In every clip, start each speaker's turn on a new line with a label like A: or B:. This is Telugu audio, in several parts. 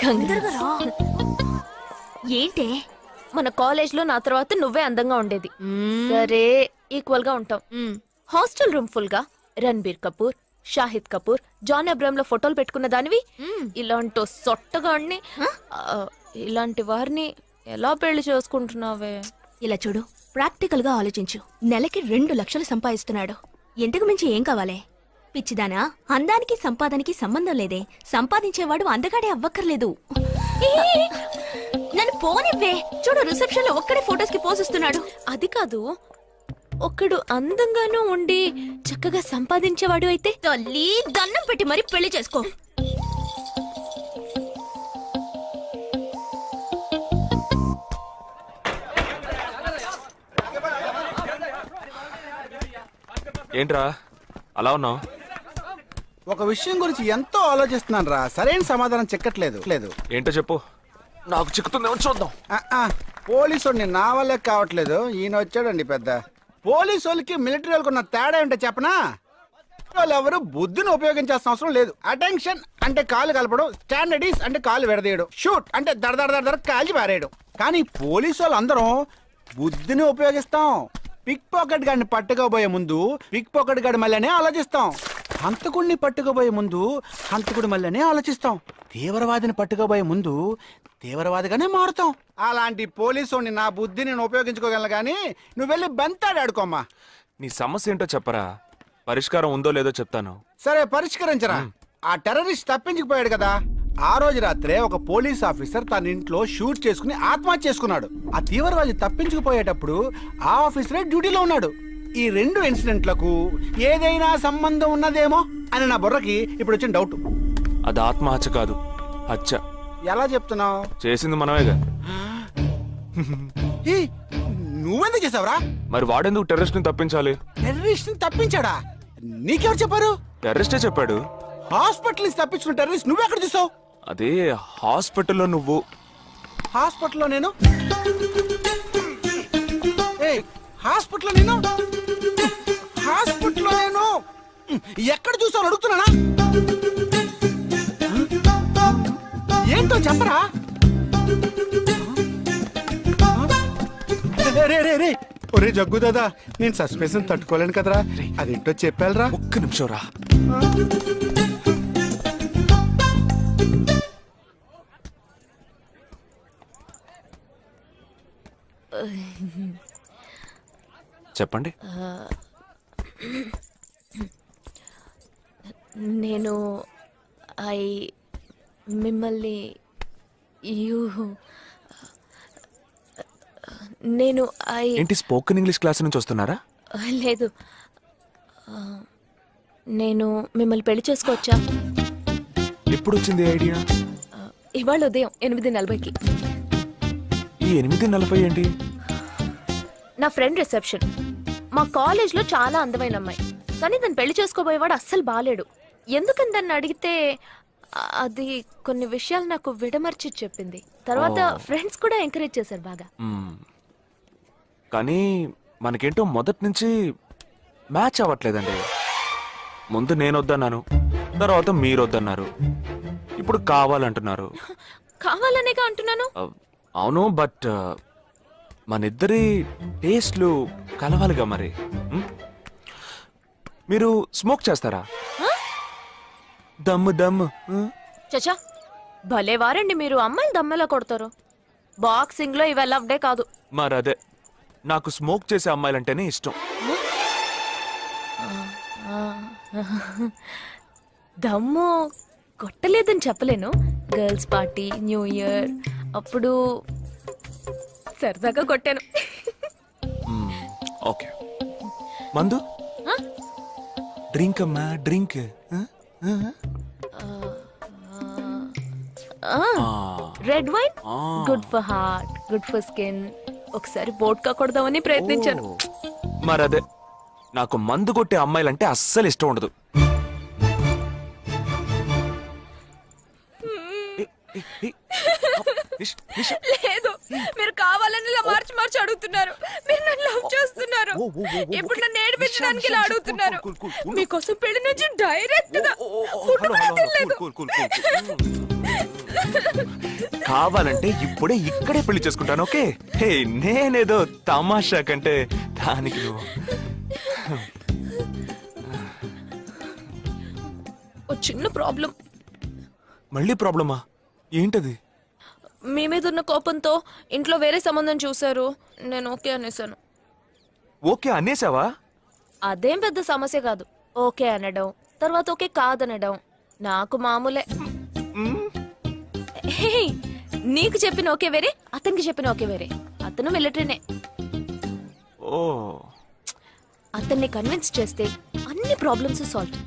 A: తొందరగా రా. ఏంటే
B: మన కాలేజ్ లో నా తర్వాత నువ్వే అందంగా ఉండేది. సరే ఈక్వల్ గా ఉంటాం. హాస్టల్ రూమ్ ఫుల్ గా రణబీర్ కపూర్, షాహిద్ కపూర్, జాన్ అబ్రామ్ లో ఫోటోలు పెట్టుకున్న దానివి ఇలాంటి సొట్టగాడిని ఇలాంటి వారిని ఎలా పెళ్లి చేసుకుంటున్నావే?
A: ఇలా చూడు, ప్రాక్టికల్ గా ఆలోచించు. నెలకి 2 లక్షలు సంపాదిస్తున్నాడు. ఎంతకు మించి ఏం కావాలే? పిచ్చిదానా, అందానికి సంపాదనకి సంబంధం లేదే. సంపాదించేవాడు అందగాడే అవ్వక్కర్లేదు. నన్ను పోనివ్వే. చూడు, రిసెప్షన్ లో ఒక్కడే ఫోటోస్ కి పోసిస్తున్నాడు.
B: అది కాదు, ఒకడు అందంగానూ ఉండి చక్కగా సంపాదించేవాడు అయితే
A: తల్లి దండం పెట్టి మరీ పెళ్లి చేసుకో.
C: ఏంట్రా అలా ఉన్నావు?
D: ఒక విషయం గురించి ఎంతో ఆలోచిస్తున్నాను రా, సరైన సమాధానం చిక్కట్లేదు.
C: ఏంటో చెప్పు, నాకు చిక్కుతుందేమో చూద్దాం.
D: పోలీసు వాడిని నా వల్లే కావట్లేదు. ఈయన వచ్చాడండి పెద్ద. పోలీసు వాళ్ళకి మిలిటరీ వాళ్ళకి ఉన్న తేడా ఏంటో చెప్పనా? వాళ్ళు ఎవరు బుద్ధిని ఉపయోగించాల్సిన అవసరం లేదు. అటెన్షన్ అంటే కాలు కలపడం, స్టాండర్డీస్ అంటే కాలు విడదీయడం, షూట్ అంటే దడ కాల్చి పారేయడం. కానీ పోలీసు వాళ్ళు అందరం బుద్ధిని ఉపయోగిస్తాం. పిక్ పాకెట్ గాడిని పట్టుకోబోయే ముందు పిక్ పాకెట్ గాడి మళ్ళీనే ఆలోచిస్తాం. హంతకుడిని పట్టుకోబోయే ముందు హంతకుడి మళ్ళీనే ఆలోచిస్తాం. తీవ్రవాదిని పట్టుకోబోయే ముందు తీవ్రవాదిగానే మారుతాం. అలాంటి పోలీసుని నా బుద్ధిని నేను ఉపయోగించుకోగలను, కానీ నువ్వు వెళ్ళి బంతాడు ఆడుకోమ్మా.
C: నీ సమస్య ఏంటో చెప్పరా, పరిష్కారం ఉందో లేదో చెప్తాను.
D: సరే పరిష్కరించరా. ఆ టెర్రరిస్ట్ తప్పించుకుపోయాడు కదా, ఆ రోజు రాత్రే ఒక పోలీస్ ఆఫీసర్ తన ఇంట్లో షూట్ చేసుకుని ఆత్మహత్య చేసుకున్నాడు. ఆ తీవ్రవాది తప్పించుకుపోయేటప్పుడు ఆ ఆఫీసరే డ్యూటీలో ఉన్నాడు. ఈ 2 ఇన్సిడెంట్లకు ఏదైనా సంబంధం ఉన్నదేమో అని నా బుర్రకి ఇప్పుడు వచ్చిన డౌట్.
C: అది ఆత్మహత్య కాదు, హత్య.
D: ఎలా చెప్తున్నావు?
C: చేసింది మనమేగా.
D: నువ్వెందుకు చేసావురా?
C: మరి వాడెందుకు టెర్రరిస్ట్ ని తప్పించాలి?
D: టెర్రరిస్ట్ ని తప్పించాడా? నీకెవరు చెప్పారు?
C: టెర్రరిస్టే చెప్పాడు.
D: హాస్పిటల్ నుంచి తప్పించుకున్న టెర్రరిస్ట్ నువ్వెక్కడ చూసావు?
C: అదే హాస్పిటల్లో నువ్వు.
D: హాస్పిటల్లో నేను? హాస్పిటల్లో నేను? హాస్పిటల్లో నేను ఎక్కడ చూసావు అడుగుతున్నానా? ఏంటో చెప్పరా? ఒరే జగ్గు దాదా, నేను సస్పెన్షన్ తట్టుకోలేను కదరా. అదేంటో చెప్పాలరా.
C: ఒక్క నిమిషం రా. చెప్పండి.
B: నేను మిమ్మల్ని నేను
C: ఏంటి స్పోకెన్ ఇంగ్లీష్ క్లాస్ నుంచి వస్తున్నారా?
B: లేదు, నేను మిమ్మల్ని పెళ్లి చేసుకోవచ్చా?
C: ఎప్పుడు వచ్చింది ఐడియా?
B: ఇవాళ ఉదయం 8:40కి.
C: ఈ 8:40 ఏంటి?
B: నా ఫ్రెండ్ రిసెప్షన్. మా కాలేజ్ లో చాలా అందమైన అమ్మాయి, కానీ దాన్ని పెళ్లి చేసుకోబోయేవాడు అస్సలు బాలేడు. ఎందుకని దాన్ని అడిగితే అది కొన్ని విషయాలు నాకు విడమర్చి చెప్పింది. తర్వాత ఫ్రెండ్స్ కూడా ఎంకరేజ్ చేశారు బాగా.
C: కానీ మనకేంటో మొదటి నుంచి మ్యాచ్ అవ్వట్లేదండి. ముందు నేను వద్దన్నాను, తర్వాత మీరు వద్దన్నారు, ఇప్పుడు కావాలంటున్నారు.
B: కావాలనేగా అంటున్నాను.
C: అవును, బట్ మనిద్దరి టేస్ట్లు కలవాలిగా మరి. మీరు స్మోక్ చేస్తారా? దమ్ము
B: చచ్చా, భలే వారండి మీరు. అమ్మాయిలు దమ్మెలా కొడతారు. బాక్సింగ్ లో ఇవి అవ్వడే కాదు.
C: మరదే, నాకు స్మోక్ చేసే అమ్మాయిలంటేనే ఇష్టం.
B: దమ్ము కొట్టలేదని చెప్పలేను. గర్ల్స్ పార్టీ, న్యూ ఇయర్ అప్పుడు సరదాగా కొట్టాను.
C: ఓకే, మందు డ్రింక్ అమ్మా, drink.
B: Red wine good for heart, good for skin. ఒకసారి వోడ్కా కొడదామని ప్రయత్నించాను.
C: మరదే, నాకు మందు కొట్టే అమ్మాయిలంటే అస్సలు ఇష్టం ఉండదు.
B: లేదు, మీరు కావాలని ఇలా మార్చి మార్చి అడుగుతున్నారు. మీరు నన్ను లవ్ చేస్తున్నారు. ఇప్పుడు నన్ను ఏడిపించడానికి ఇలా అడుగుతున్నారు. మీకోసం పెళ్లి నుంచి డైరెక్ట్ గా ఫుడ్ కూడా తినలేదు.
C: కావాలంటే ఇప్పుడే ఇక్కడే పెళ్లి చేసుకుంటాను. ఓకే, హే నేనేదో తమాషా కంటే దానికి నువ్వు
B: ఓ చిన్న ప్రాబ్లం.
C: మళ్ళీ ప్రాబ్లమా? ఏంటది?
B: మీ మీద ఉన్న కోపంతో ఇంట్లో వేరే సంబంధం చూశారు. నేను ఓకే అనేసాను.
C: ఓకే అనేసావా?
B: అదేం పెద్ద సమస్య కాదు. ఓకే అనడం, తర్వాత ఓకే కాదనడం నాకు మామూలే. హే, నీకు చెప్పిన ఓకే వేరే, అతనికి చెప్పిన ఓకే వేరే. అతను మిలిటరీనే.
C: ఓ
B: అతన్ని కన్విన్స్ చేస్తే అన్ని ప్రాబ్లమ్స్ సాల్వ్.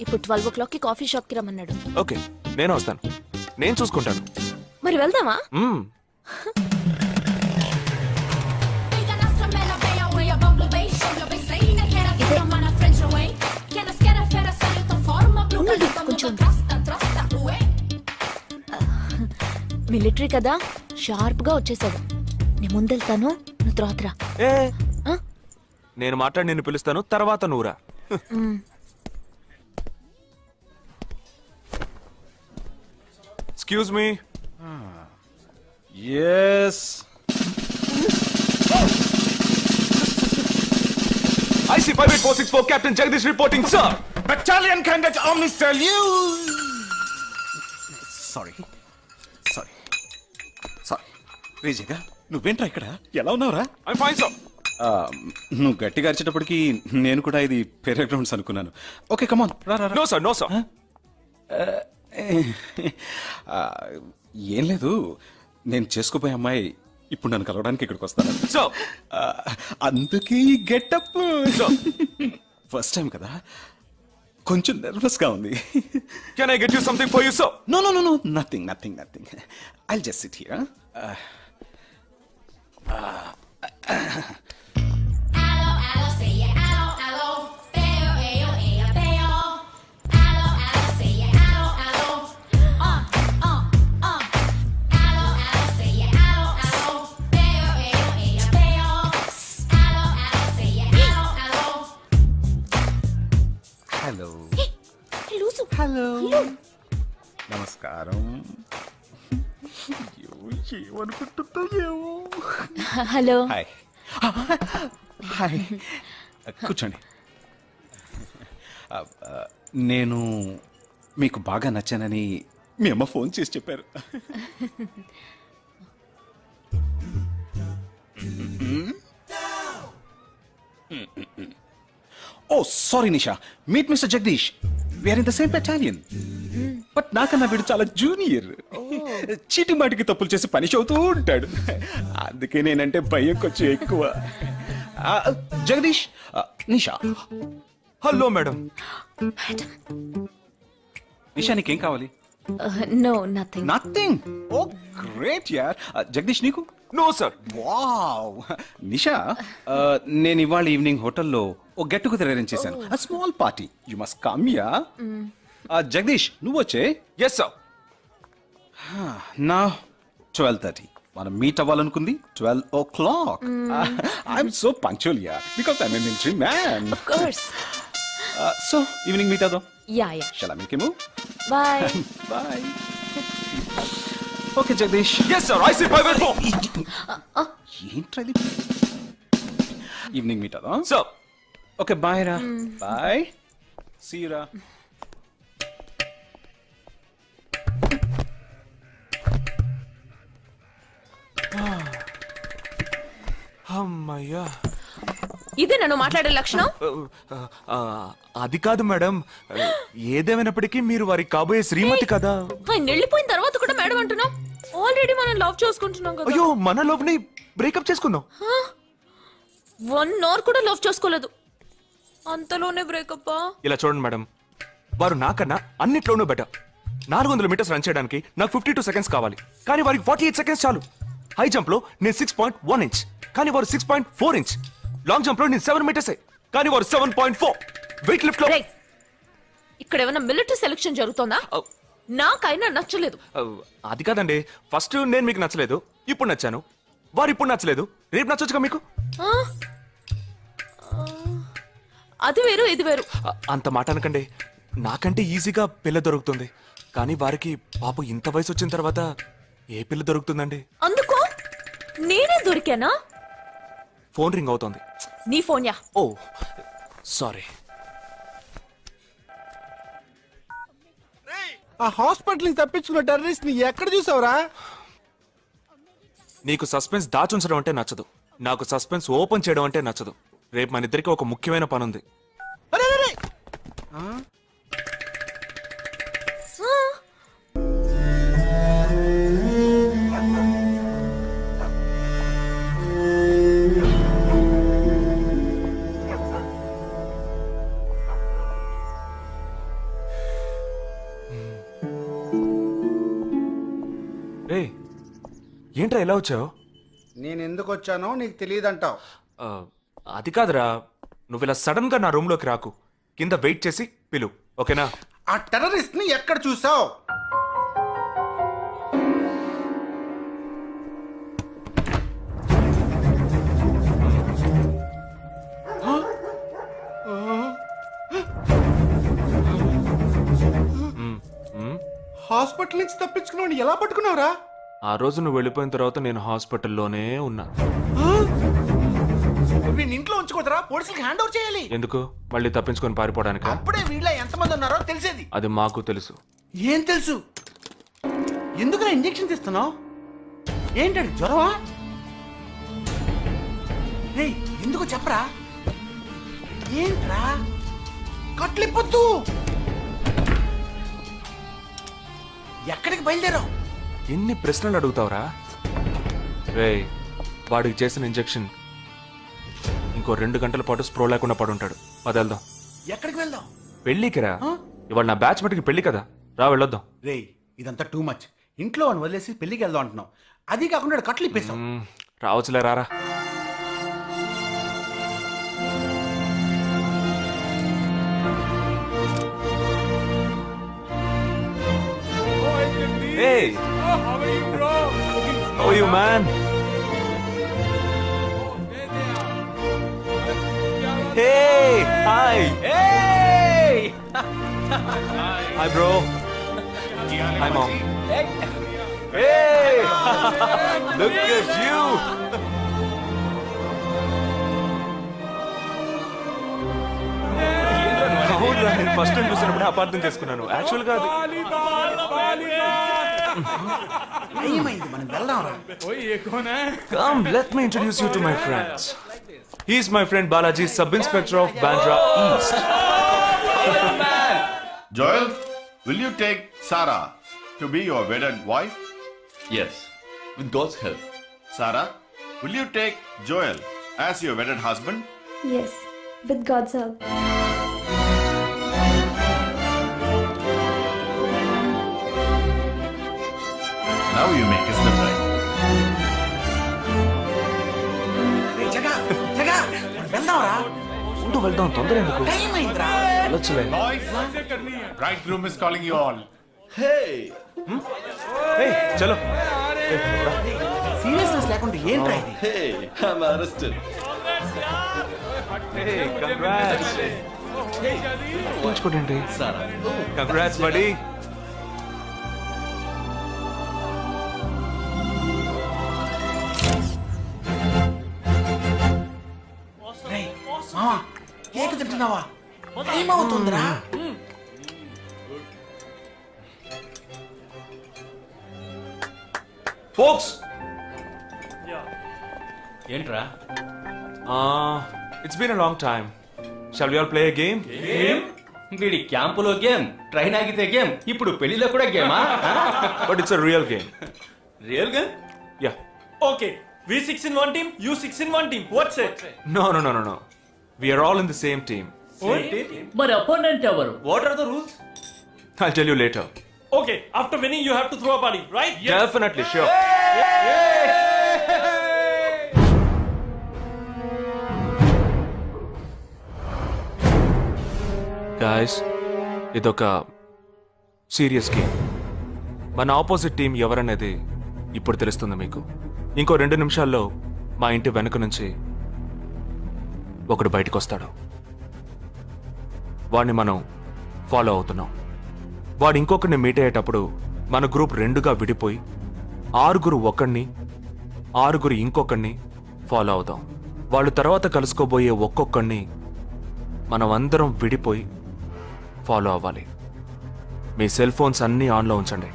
B: ఇప్పుడు 12 o'clockకి కాఫీ షాప్ కి రమ్మన్నాడు.
C: ఓకే, నేను వస్తాను. నేను చూసుకుంటాను.
B: మరి వెళ్దామా?
C: మ్మ్.
B: మిలిటరీ కదా, షార్ప్ గా వచ్చేసాడు. నేను ముందెళ్తాను, నువ్వు తర్వాత రా.
C: ఏ
B: ఆ?
C: నేను మాట్లాడి నిన్ను పిలుస్తాను, తర్వాత నువ్వురా. Excuse me.
D: Yes
C: IC 58464 Captain Jagdish reporting, sir.
D: Battalion Candidate Omni Salute.
E: Sorry sorry sorry రేజేగా నువ్వేంట్రా ఇక్కడ ఎలా ఉన్నావురా?
C: I'm fine, sir.
E: నువ్వు గట్టిగా అరిచేటప్పటికి నేను కూడా ఇది పేరే గ్రౌండ్స్ అనుకున్నాను. ఓకే కమాన్ రా రా రా.
C: No, sir. No, sir.
E: ఏం లేదు, నేను చేసుకోబోయే అమ్మాయి ఇప్పుడు నన్ను కలవడానికి ఇక్కడికి వస్తాను.
C: Sir.
E: అందుకే ఈ గెటప్. ఫస్ట్ టైం కదా, కొంచెం నర్వస్ గా ఉంది.
C: Can I get you something for you, sir?
E: No no no no nothing nothing nothing. I'll just sit here. Hello hello నమస్కారం. ఏమనుకుంటుందో ఏమో.
B: హలో.
E: హాయ్ హాయ్ కూర్చోండి. నేను మీకు బాగా నచ్చానని మీ అమ్మ ఫోన్ చేసి చెప్పారు. Oh sorry Nisha, meet mister Jagadish. We're in the same battalion. But నాకన్నా వీడు చాలా జూనియర్. చీటి మాటికి తప్పులు చేసి పని అవుతూ ఉంటాడు. అందుకే నేనంటే భయం కొంచెం ఎక్కువ. జగదీష్, నిషా.
C: Hello madam.
E: నిషా నీకేం కావాలి?
B: No nothing.
E: Nothing. Oh great యార్. జగదీష్ నీకు?
C: No, sir.
E: వావ్. నిషా, నేను ఇవాళ ఈవినింగ్ హోటల్లో ఓ గెట్ టుగెదర్ అరేంజ్ చేశాను. Small party. You must come yeah. Jagadish నువ్వు వచ్చే.
C: Yes, sir.
E: నా 12:30 మనం మీట్ అవ్వాలనుకుంది 12 o'clock. I'm so punctual yeah because I'm a military man.
B: Of course.
E: So evening meet అవుదాం.
B: Yeah yeah.
E: Shall I make you move?
B: Bye.
E: Bye. Okay Jagadish.
C: Yes, sir. IC 584.
E: ఏంట్రది? ఈవినింగ్ మీట్ అవుదాం.
C: Sir.
E: ఓకే బాయ్ రా. బాయ్. సీ రా.
C: అమ్మయ్యా.
B: ఇదే నన్ను మాట్లాడే లక్షణం.
C: అది కాదు మేడం, ఏదేమైనప్పటికీ మీరు వారి కాబోయే శ్రీమతి కదా.
B: ఆయన వెళ్ళిపోయిన తర్వాత కూడా మేడం అంటున్నావు. ఆల్రెడీ మనం లవ్ చేసుకుంటున్నాం కదా.
C: అయ్యో, మన లవ్ ని బ్రేకప్ చేసుకున్నాం.
B: 1 hour కూడా లవ్ చేసుకోలేదు, అంతలోనే బ్రేకప్.
C: ఇలా చూడండి మేడం, వారు నాకన్నా అన్నిట్లోనూ బెటర్. 400 meters రన్ చేయడానికి నాకు 52 seconds కావాలి, కానీ వారికి 48 seconds చాలు. హై జంప్ లో నేను 6.1 inch, కానీ వారు 6.4 inch. లాంగ్ జంప్ లో నేను 7 meters, కానీ వారు 7.4. వెయిట్ లిఫ్ట్ లో
B: ఇక్కడ ఏమైనా మిలిటరీ సెలక్షన్ జరుగుతుందా? నాకైనా నచ్చలేదు.
C: అది కాదండి, ఫస్ట్ నేను మీకు నచ్చలేదు, ఇప్పుడు నచ్చాను. వారు ఇప్పుడు నచ్చలేదు, రేపు నచ్చొచ్చుగా మీకు.
B: ఆ? అది వేరు ఇది వేరు.
C: అంత మాట అనకండి. నాకంటే ఈజీగా పిల్ల దొరుకుతుంది, కానీ వారికి పాపం ఇంత వయసు వచ్చిన తర్వాత ఏ పిల్ల దొరుకుతుందండి?
B: అందుకో నేనే దొరికానా?
C: ఫోన్ రింగ్ అవుతోంది.
B: నీ ఫోన్ యా.
C: ఓ సారీ.
D: ఆ హాస్పిటల్ నుంచి తప్పించుకున్న టెర్రరిస్ట్ ని ఎక్కడ చూసావురా?
C: నీకు సస్పెన్స్ దాచుంచడం అంటే నచ్చదు, నాకు సస్పెన్స్ ఓపెన్ చేయడం అంటే నచ్చదు. రేపు మన ఇద్దరికి ఒక ముఖ్యమైన పని ఉంది.
D: అరే, అరే, అరే. ఆ?
C: రే ఏంట్రా ఎలా వచ్చావు?
D: నేను ఎందుకు వచ్చానో నీకు తెలియదంటావు.
C: అది కాదురా, నువ్వు ఇలా సడన్ గా నా రూమ్ లోకి రాకు, కింద వెయిట్ చేసి పిలు, ఓకేనా?
D: ఆ టెర్రరిస్ట్ ని ఎక్కడ చూసావు? హాస్పిటల్ నుంచి తప్పించుకున్నావు, ఎలా పట్టుకున్నావురా?
C: ఆ రోజు నువ్వు వెళ్ళిపోయిన తర్వాత నేను హాస్పిటల్లోనే ఉన్నా.
D: వీడిని ఇంట్లో ఉంచుకోదరా, పోలీసులకు హ్యాండ్ ఓవర్ చేయాలి.
C: ఎందుకు? మళ్ళీ తప్పించుకొని పారిపోవడానికి?
D: అప్పుడే వీళ్ళ ఎంతమంది ఉన్నారో తెలిసేది.
C: అది మాకు తెలుసు.
D: ఏం తెలుసు? ఎందుకు ఇంజెక్షన్ తీస్తున్నావు? ఏంటండి జ్వరమా? రేయ్ ఎందుకు చెప్పరా? ఏంట్రా కట్లిప్పొద్దు. ఎక్కడికి బయలుదేరావు?
C: ఎన్ని ప్రశ్నలు అడుగుతావురా? రే వాడికి చేసిన ఇంజెక్షన్ ఇంకో 2 గంటల పాటు స్ప్రో లేకుండా పడుంటాడు. పదేళ్దాం.
D: ఎక్కడికి వెళ్దాం?
C: పెళ్ళికి రా. ఇవాళ నా బ్యాచ్ మటుకి పెళ్లి కదా, రా వెళ్ళొద్దాం.
D: రేయ్ ఇదంతా టూ మచ్. ఇంట్లో అని వదిలేసి పెళ్లికి వెళ్దాం అంటున్నావు, అది కాకుండా కట్లు ఇప్పేసావు.
C: రావచ్చులే, రారా. Hey! How are you, man? Hey! Hi! Hey! Hi, bro. Hi, mom. Hey! Look at you! అవునురా, నేను ఫస్ట్ టైం చూసినప్పుడు అపార్థం చేసుకున్నాను. యాక్చువల్ గా అది
D: ఏమైంది? మనం వెళ్దాం రా.
C: Come, let me introduce you to my friends. He's my friend Balaji, Sub-Inspector of Bandra East.
F: Joel, will you take Sarah to be your wedded wife?
G: Yes, with God's help.
F: Sarah, will you take Joel as your wedded husband?
H: Yes, with God's help.
F: Now you may kiss them right.
D: రేయ్ జగా జగా మనం వెళ్దాం రా.
C: ఉండు, వెళ్దాం, తొందర ఎందుకు?
D: టైం అయిందిరా.
C: వెళ్ళొచ్చులే.
F: Boys, bridegroom is calling you all.
G: Hey!
C: Hey, చలో.
D: సీరియస్నెస్ లేకుండా ఏంట్రా ఇది?
G: Hey! I'm arrested.
C: Hey, congrats. చూడండి.
G: Sarah.
C: Congrats, buddy.
D: రేయ్ మావా, కేక్ తింటున్నావా? టైం అవుతుందిరా.
C: Folks,
G: ఏంట్రా?
C: it's been a long time. Shall we all play a game?
G: వీడి క్యాంపులో గేమ్, ట్రైన్ ఆగితే గేమ్, ఇప్పుడు పెళ్లిలో కూడా గేమా?
C: But it's a real game.
G: Real game?
C: Yeah.
I: Okay, we 6 in one team, you 6 in one team. What's it?
C: No. We are all in the same team.
I: But opponent ever.
G: What are the rules?
C: I'll tell you later.
I: Okay, after winning you have to throw a party, right?
C: Definitely, sure. Guys, ఇదొక సీరియస్ గేమ్. మన ఆపోజిట్ టీం ఎవరనేది ఇప్పుడు తెలుస్తుంది మీకు. ఇంకో 2 నిమిషాల్లో మా ఇంటి వెనుక నుంచి ఒకడు బయటకు వస్తాడు. వాడిని మనం ఫాలో అవుతున్నాం. వాడు ఇంకొకరిని మీట్ అయ్యేటప్పుడు మన గ్రూప్ 2గా విడిపోయి 6 ఒకడిని 6 ఇంకొకరిని ఫాలో అవుదాం. వాళ్ళు తర్వాత కలుసుకోబోయే ఒక్కొక్కడిని మనం అందరం విడిపోయి ఫాలో అవ్వాలి. మీ సెల్ ఫోన్స్ అన్నీ ఆన్లో ఉంచండి.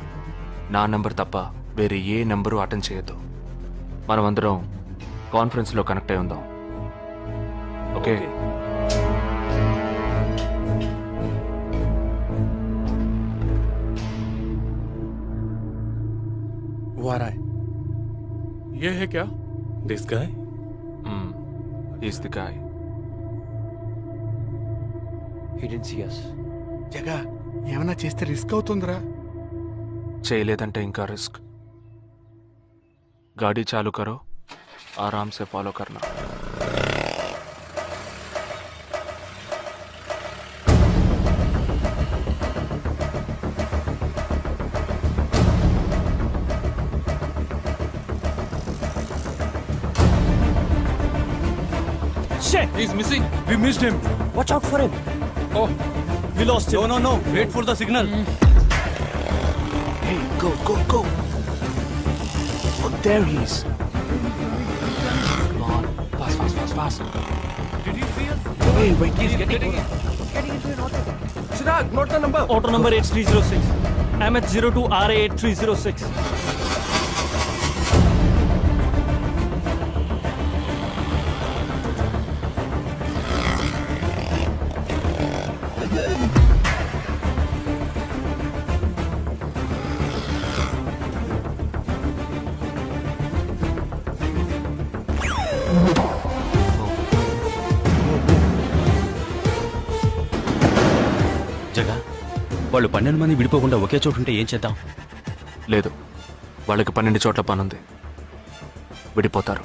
C: నా నెంబర్ తప్ప వేరే ఏ నెంబరు అటెండ్ చేయొద్దు. మనం అందరం కాన్ఫరెన్స్లో కనెక్ట్ అయి ఉందాం. ఓకే?
J: वो आ रहा है. ये है क्या? This guy.
C: Is the guy.
J: He didn't see us.
D: జగా ఏమైనా చేస్తే రిస్క్ అవుతుందిరా.
C: చేయలేదంటే ఇంకా రిస్క్. गाड़ी चालू करो, आराम से फॉलो करना.
I: Shit!
J: He's missing. We missed him.
I: Watch out for him.
J: Oh,
I: We lost him.
J: no. Wait for the signal.
C: Hey, go. Oh, there he is. Come on, fast.
J: Did he see us?
C: Hey, wait.
J: He's getting it. Chirag, not the number.
I: Auto number 8306. MH02 RA 8306.
E: జగా వాళ్ళు 12 మంది విడిపోకుండా ఒకే చోటు ఉంటే ఏం చేద్దాం?
C: లేదు, వాళ్ళకి 12 చోట్ల పనుంది. విడిపోతారు.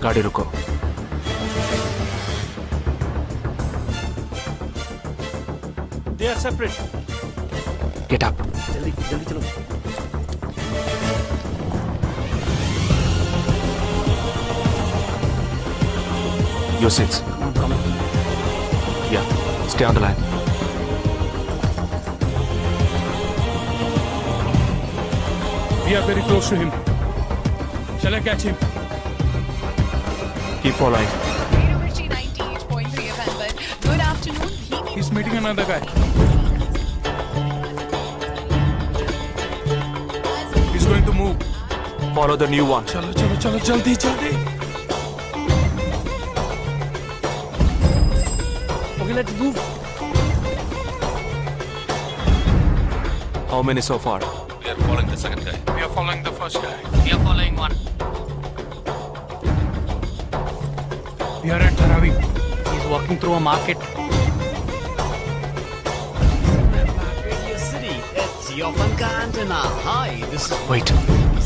C: గాడి రుకో.
I: They are separate.
C: Get up.
I: जल्दी चलो.
C: Your seats.
I: Come on.
C: Yeah, stay on the line.
J: We are very close to him. Shall I catch him?
C: Keep following.
K: Good afternoon.
J: He's meeting another guy. He's going to move.
C: Follow the new one.
J: चलो जल्दी.
I: Okay, let's move.
C: How many so far?
J: We are following the second guy. We are following the first guy.
K: We are following one.
J: We are at Dharavi.
I: He's walking through a market.
K: It's your Panka antenna. Hi, this is
C: Wait.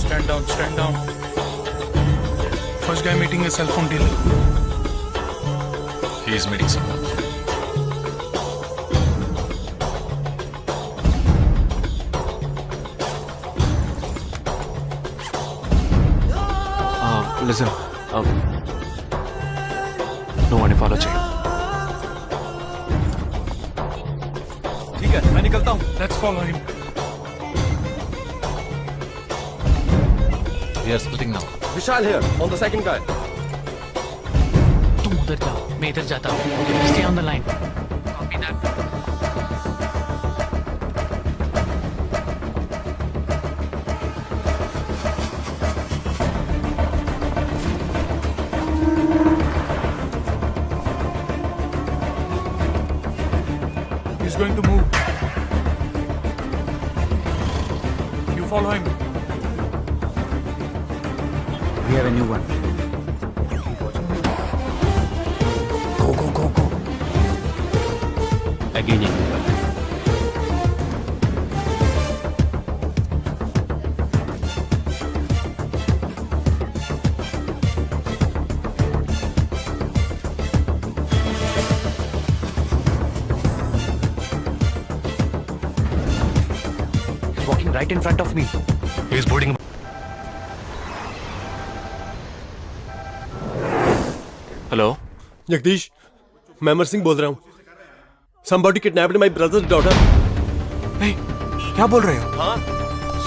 J: Stand down. First guy meeting a cell phone dealer.
C: He is meeting someone. Listen. నువ్వు అని ఫాలో చేయి.
J: ठीक है, मैं निकलता हूँ. Let's follow him.
G: We are splitting now.
J: Vishal here, on the second guy.
I: तुम उधर जाओ, मैं इधर जाता हूँ. Stay on the line. Copy that.
J: He's going to move. You follow him.
D: We have a new one. Go.
E: Again.
C: passing right in front of me. He is boarding. Hello?
I: Jagdish मैं अमर सिंह बोल रहा हूँ Somebody kidnapped my brother's daughter.
C: Hey, क्या बोल रहे हो?
I: हाँ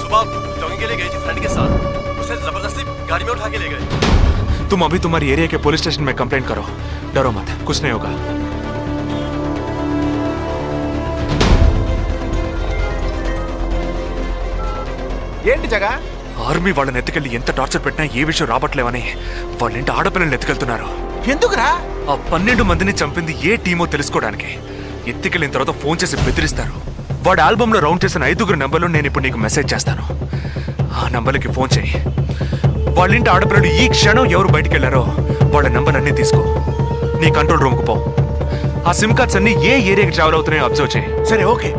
I: सुबह जॉगिंग के लिए गई थी फ्रेंड के साथ उसे जबरदस्ती गाड़ी में उठा के ले गए
C: तुम अभी तुम्हारी एरिया के पुलिस स्टेशन में कंप्लेंट करो. डरो मत, कुछ नहीं होगा.
D: ఏంటి జగా
C: ఆర్మీ వాళ్ళని ఎత్తుకెళ్ళి ఎంత టార్చర్ పెట్టినా ఏ విషయం రాబట్లేవని వాళ్ళింటి ఆడపిల్లల్ని ఎత్తుకెళ్తున్నారు.
D: ఎందుకురా
C: ఆ 12 మందిని చంపింది ఏ టీమో తెలుసుకోవడానికి. ఎత్తుకెళ్ళిన తర్వాత ఫోన్ చేసి బెదిరిస్తారు. వాడి ఆల్బమ్ లో రౌండ్ చేసిన 5 నంబర్లు నేను ఇప్పుడు నీకు మెసేజ్ చేస్తాను. ఆ నంబర్లకి ఫోన్ చేయి. వాళ్ళింటి ఆడపిల్లలు ఈ క్షణం ఎవరు బయటికి వెళ్ళారో వాళ్ళ నంబర్లన్నీ తీసుకో. నీ కంట్రోల్ రూమ్కు పో. ఆ సిమ్ కార్డ్స్ అన్ని ఏ ఏరియాకి ట్రావెల్ అవుతున్నాయో అబ్జర్వ్ చేయి.
D: సరే ఓకే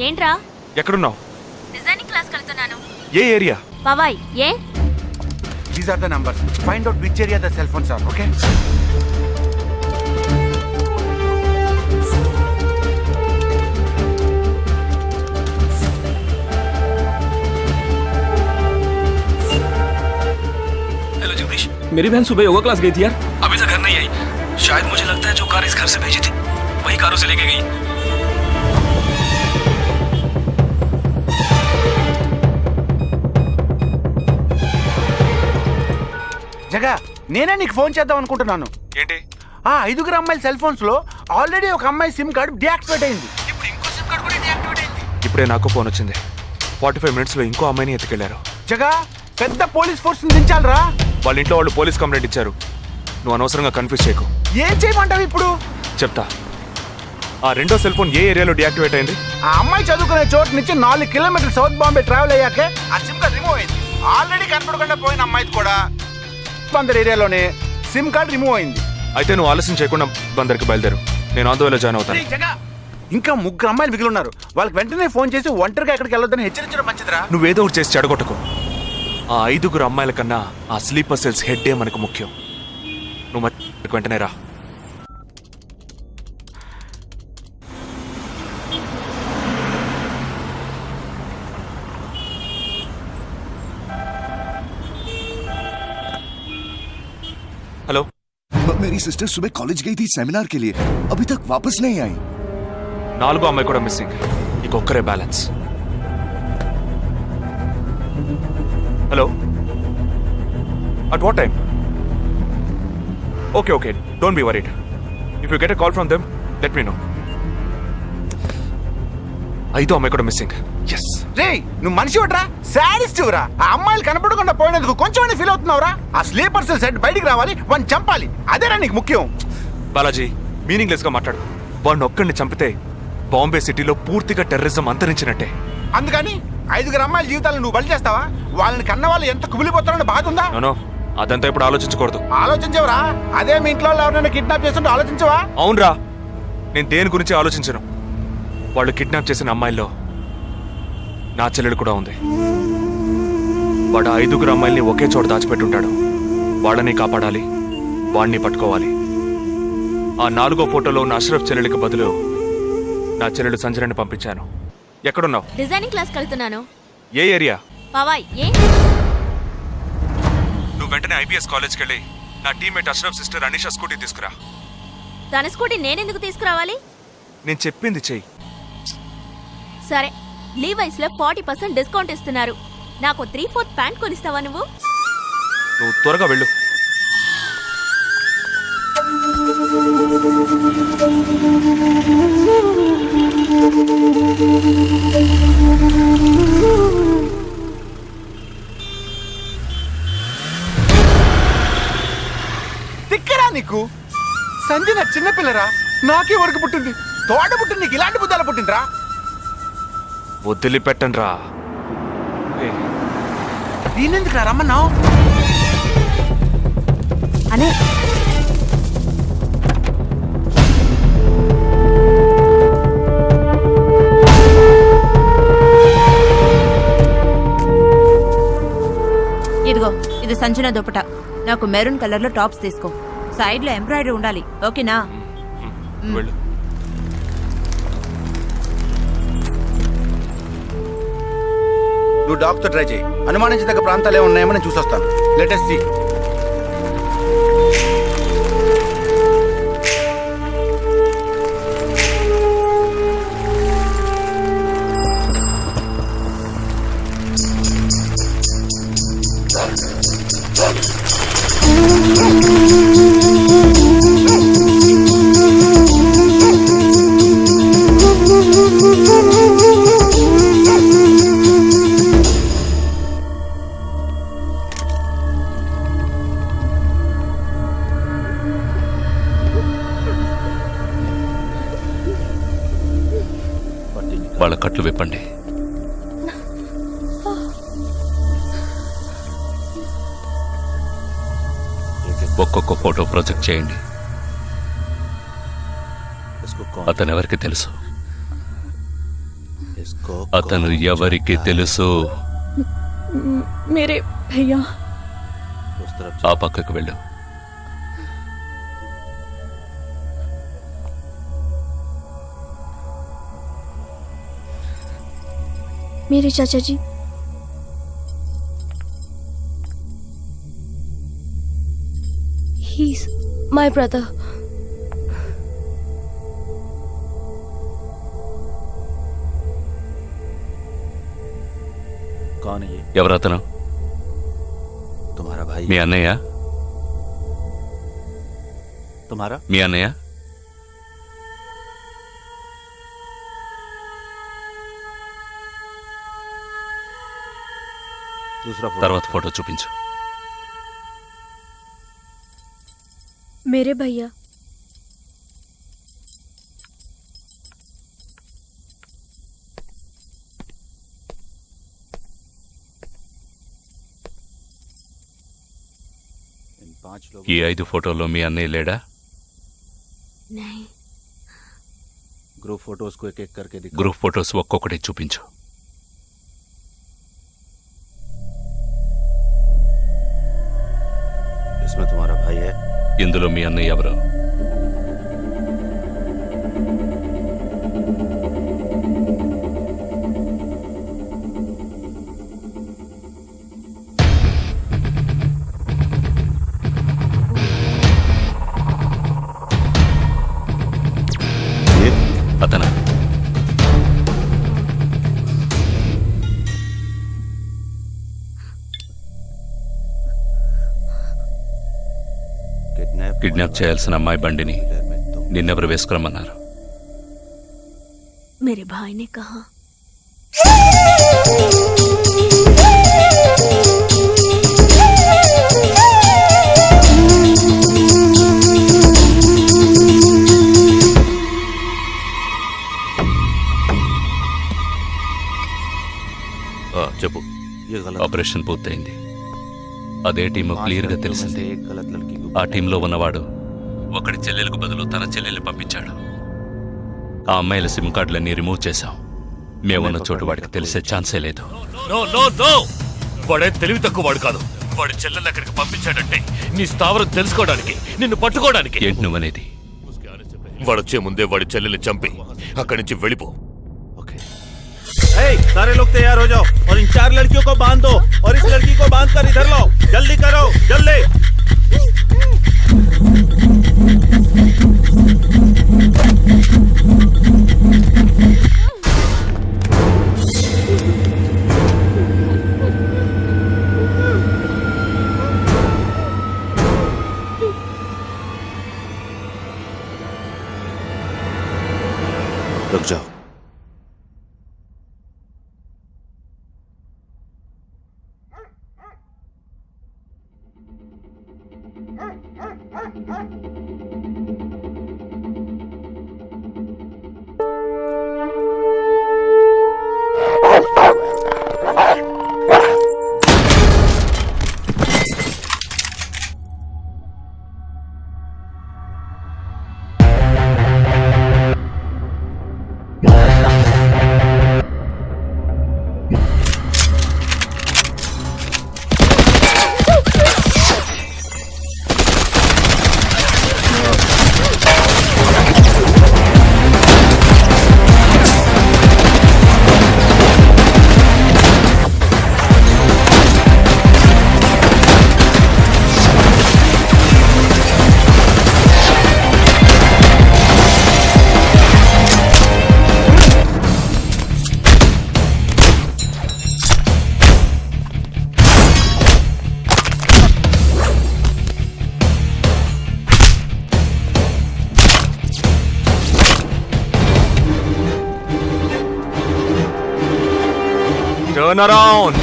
A: ఏంట్రా?
C: ఎక్కడున్నావు?
A: డిజైనింగ్ క్లాస్ వెళ్తున్నాను.
C: ఏ ఏరియా?
A: పవాయ్. ఏ?
D: These are the numbers find out which area the cell phones are okay
G: hello Jagdish,
I: मेरी बहन सुबह योगा क्लास गई थी यार
G: अभी तक घर नहीं आई. शायद मुझे लगता है जो कार इस घर से भेजी थी वही कारों से लेके गई.
D: జగా నేనే నీకు ఫోన్ చేద్దాం అనుకుంటున్నాను.
C: ఏంటి?
D: ఆ 5 అమ్మాయిల సెల్ ఫోన్స్ లో ఆల్రెడీ ఒక అమ్మాయి సిమ్ కార్డ్ డియాక్టివేట్ అయింది. ఇప్పుడు ఇంకో సిమ్ కార్డ్ కూడా డియాక్టివేట్ అయింది.
C: ఇప్పుడే నాకు ఫోన్ వచ్చింది. 45 మినిట్స్ లో ఇంకో అమ్మాయిని ఎత్తుకెళ్లారు.
D: జగా పెద్ద పోలీస్ ఫోర్స్ దించాలరా.
C: వాళ్ళ ఇంట్లో వాళ్ళు పోలీస్ కంప్లైంట్ ఇచ్చారు. నువ్వు అనవసరంగా కన్ఫ్యూజ్ చేయకు.
D: ఏం చేయమంటావు ఇప్పుడు?
C: చెప్తా. ఆ రెండో సెల్ ఫోన్ ఏ ఏరియాలో డియాక్టివేట్ అయింది?
D: ఆ అమ్మాయి చదువుకునే చోటు నుంచి 4 కిలోమీటర్లు సౌత్ బాంబే ట్రావెల్ అయ్యాకే ఆ సిమ్ కార్డ్ రిమూవ్ అయింది. ఆల్రెడీ కనపడకుండా పోయిన అమ్మాయి కూడా బందర్ ఏరియాలోనే సిమ్ కార్డ్ రిమూవ్ అయింది.
C: అయితే నువ్వు ఆలస్యం చేయకుండా బందర్కి బయలుదేరు. నేను ఆందోళన జాయిన్ అవుతాను.
D: ఇంకా 3 అమ్మాయిలు మిగిలి ఉన్నారు. వాళ్ళకి వెంటనే ఫోన్ చేసి ఒంటరిగా ఎక్కడికి వెళ్ళొద్దని హెచ్చరించడం మంచిదిరా.
C: నువ్వేదో ఒకటి చేసి చెడగొట్టకు. ఆ 5 అమ్మాయిల కన్నా ఆ స్లీపర్ సెల్స్ హెడ్డే మనకు ముఖ్యం. నువ్వు వెంటనే రా. हेलो.
L: मेरी सिस्टर सुबह कॉलेज गई थी सेमिनार के लिए, अभी तक वापस नहीं आई.
C: 4 అమ్మాయి కూడా మిస్సింగ్. ఇంకొక్కరే balance. Hello. At what time? Okay okay, don't be worried. If you get a call from them let me know. 5 అమ్మాయి కూడా మిస్సింగ్. ఎస్.
D: రే నువ్వు మనిషి ఒకట్రా, సాడిస్ట్ రా. ఆ అమ్మాయిలు కనపడకుండా పోయినందుకు కొంచెం ఫీల్ అవుతున్నావురా. ఆ స్లీపర్ సెల్ సెట్ బయటికి రావాలి, వాడిని చంపాలి. అదేరా నీకు ముఖ్యం.
C: బాలాజీ, మీనింగ్లెస్ గా మాట్లాడు. వాడిని ఒక్కడిని చంపితే బాంబే సిటీలో పూర్తిగా టెర్రరిజం అంతరించినట్టే.
D: అందుకని 5 అమ్మాయిల జీవితాలను నువ్వు బలి చేస్తావా? వాళ్ళని కన్న వాళ్ళు ఎంత కుమిలిపోతారని బాధ ఉందా?
C: నో, అదంతా ఇప్పుడు ఆలోచించకూడదు.
D: ఆలోచించవరా? అదే మీ ఇంట్లో ఎవరైనా కిడ్నాప్ చేస్తుంటే ఆలోచించవా?
C: అవునరా, నేను దేని గురించి ఆలోచించను. వాళ్ళు కిడ్నాప్ చేసిన అమ్మాయిల్లో నా చెల్లెలు కూడా ఉంది. వాడు 5 అమ్మాయిల్ని ఒకే చోట దాచిపెట్టుంటాడు. వాళ్ళని కాపాడాలి, వాడిని పట్టుకోవాలి. ఆ 4వ ఫోటోలో ఉన్న అష్రఫ్ చెల్లెలికి బదులు నా చెల్లెలు సంజనని పంపించాను. ఎక్కడున్నావు?
A: డిజైనింగ్ క్లాస్ వెళ్తున్నాను.
C: ఏ ఏరియా?
A: పవాయ్. ఏ?
C: నువ్వు వెంటనే ఐబీఎస్ కాలేజ్కి వెళ్ళి నా teammate Ashraf sister Anisha scooty తీసుకురా.
A: తన స్కూటీ నేనెందుకు తీసుకురావాలి?
C: నేను చెప్పింది చెయ్యి.
A: సరే, లీవైస్ లో 40% డిస్కౌంట్ ఇస్తున్నారు. నాకు 3/4 ప్యాంట్ కొనిస్తావా నువ్వు?
C: నువ్వు త్వరగా వెళ్ళు.
D: తిక్కరా నీకు? సంజన చిన్నపిల్లరా, నాకే వరకు పుట్టింది. తోట పుట్టింది, నీకు ఇలాంటి బుద్ధాల పుట్టిందిరా.
C: వదిలిపెట్టండి రా.
D: నేనెందుకు రమ్మన్నావు?
A: అనే
B: ఇదిగో, ఇది సంజన దుపట. నాకు మెరూన్ కలర్ లో టాప్స్ తీసుకో. సైడ్ లో ఎంబ్రాయిడరీ ఉండాలి, ఓకేనా?
C: వెళ్ళు.
D: నువ్వు డాక్టర్ ట్రై చేయి. అనుమానించదగ్గ ప్రాంతాలు ఏమి ఉన్నాయేమో నేను చూసొస్తాను. Latest C.
G: వాళ్ళ కట్లు విప్పండి. ఒక్కొక్క ఫోటో ప్రొజెక్ట్ చేయండి. అతను ఎవరికి తెలుసు? అతను ఎవరికి తెలుసు?
B: మీరే భయ్యా.
G: ఆ పక్కకు వెళ్ళు.
H: मेरे चाचा जी। He's my brother.
D: कौन है ये?
G: ఎవరతను?
D: तुम्हारा भाई?
G: మీ అన్నయ్య?
D: तुम्हारा?
G: మీ అన్నయ్య?
D: दूसरा
G: తర్వాత ఫోటో చూపించు.
H: मेरे भैया।
G: ఈ 5 ఫోటోల్లో మీ అన్నయ్య లేడా?
A: नहीं।
D: ग्रुप फोटोज को एक एक करके दिखा।
G: గ్రూప్ ఫోటోస్ ఒక్కొక్కటి చూపించు.
D: इसमें तुम्हारा भाई है?
G: ఇందులో మీ అన్నయ్య ఎవరు? అతనా? కిడ్నాప్ చేయాల్సిన అమ్మాయి బండిని నిన్నెవరు వేసుకురమ్మన్నారు?
A: मेरे भाई ने कहा।
G: చెప్పు. ఆపరేషన్ పూర్తయింది. అదే టీము క్లియర్ గా తెలిసింది. ఆ టీంలో ఉన్నవాడు ఒకడి చెల్లెలకు బదులు తన చెల్లెల్ని పంపించాడు. ఆ అమ్మాయిల సిమ్ కార్డులన్నీ రిమూవ్ చేశాం. మేమున్న చోటు వాడికి తెలిసే ఛాన్సే లేదు.
I: వాడే తెలివి తక్కువ వాడు కాదు. వాడి చెల్లెల్ని అక్కడికి పంపించాడంటే నీ స్థావరం తెలుసుకోవడానికి, నిన్ను పట్టుకోవడానికి.
G: ఏంటి నువ్వనేది?
I: వాడొచ్చే ముందే వాడి చెల్లెల్ని చంపి అక్కడి నుంచి వెళ్ళిపో.
K: सारे लोग तैयार हो जाओ और इन 4 लड़कियों को बांध दो और इस लड़की को बांध कर इधर लाओ. जल्दी करो, जल्दी.
D: रुक जाओ.
C: Turn around.